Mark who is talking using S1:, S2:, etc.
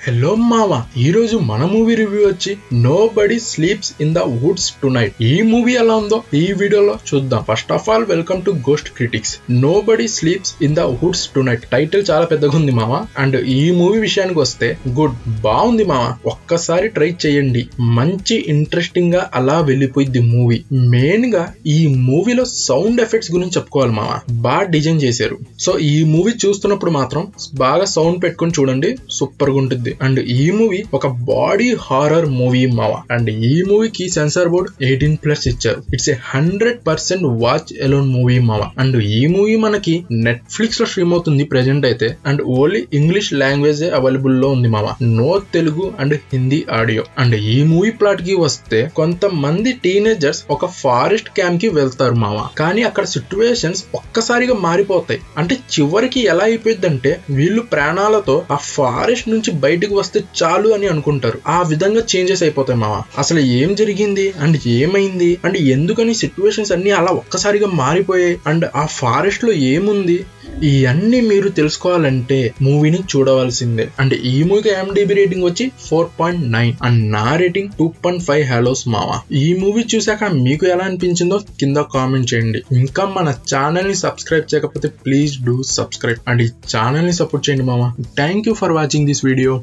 S1: Hello మావా, ఈ రోజు మన మూవీ రివ్యూ వచ్చి nobody sleeps in the Woods tonight. ఈ మూవీ ఎలా ఉందో ఈ వీడియోలో చూద్దాం. First of all welcome to ghost critics. Nobody sleeps in the Woods tonight title చాలా పెద్దగా ఉంది మావా. అండ్ ఈ మూవీ విషయానికి వస్తే బాగుంది మావా, ఒక్కసారి ట్రై చేయండి. మంచి ఇంట్రెస్టింగ్ గా అలా వెళ్ళిపోయింది మూవీ. మెయిన్ గా ఈ మూవీలో సౌండ్ ఎఫెక్ట్స్ గురించి చెప్పుకోవాలి మావా, బాగా డిజైన్ చేశారు. సో ఈ మూవీ చూస్తున్నప్పుడు మాత్రం బాగా సౌండ్ పెట్టుకుని చూడండి, సూపర్ గా ఉంటుంది. అండ్ ఈ మూవీ ఒక బాడీ హారర్ మూవీ మావా. అండ్ ఈ మూవీకి సెన్సార్ బోర్డ్ 18+ ఇచ్చారు. It's a 100% watch alone movie మావా. అండ్ ఈ మూవీ మనకి నెట్ఫ్లిక్స్ లో స్ట్రీమ్ అవుతుంది ప్రెజెంట్ అయితే. And only English language available లో ఉంది మావా, no Telugu and Hindi audio. And ఈ మూవీ ప్లాట్ కి వస్తే కొంతమంది టీనేజర్స్ ఒక ఫారెస్ట్ క్యాంప్ కి వెళ్తారు మావా. కానీ అక్కడ సిచ్యువేషన్స్ ఒక్కసారిగా మారిపోతాయి. అంటే చివరికి ఎలా అయిపోయిందంటే వీళ్ళు ప్రాణాలతో ఆ ఫారెస్ట్ నుంచి బయటకు వస్తే చాలు అని అనుకుంటారు. ఆ విధంగా చేంజెస్ అయిపోతాయి మావా. అసలు ఏం జరిగింది అండ్ ఏమైంది అండ్ ఎందుకని సిచ్యువేషన్స్ అన్ని అలా ఒక్కసారిగా మారిపోయాయి అండ్ ఆ ఫారెస్ట్ లో ఏముంది, ఇవన్నీ మీరు తెలుసుకోవాలంటే మూవీని చూడవలసిందే. అండ్ ఈ మూవీకి IMDb రేటింగ్ వచ్చి 4.9 అండ్ నా రేటింగ్ 2.5 హలోస్ మావా. ఈ మూవీ చూసాక మీకు ఎలా అనిపించిందో కింద కామెంట్ చేయండి. ఇంకా మన ఛానల్ ని సబ్స్క్రైబ్ చేయకపోతే ప్లీజ్ డూ సబ్స్క్రైబ్ అండ్ ఈ ఛానల్ ని సపోర్ట్ చేయండి మావా. Thank you for watching this video.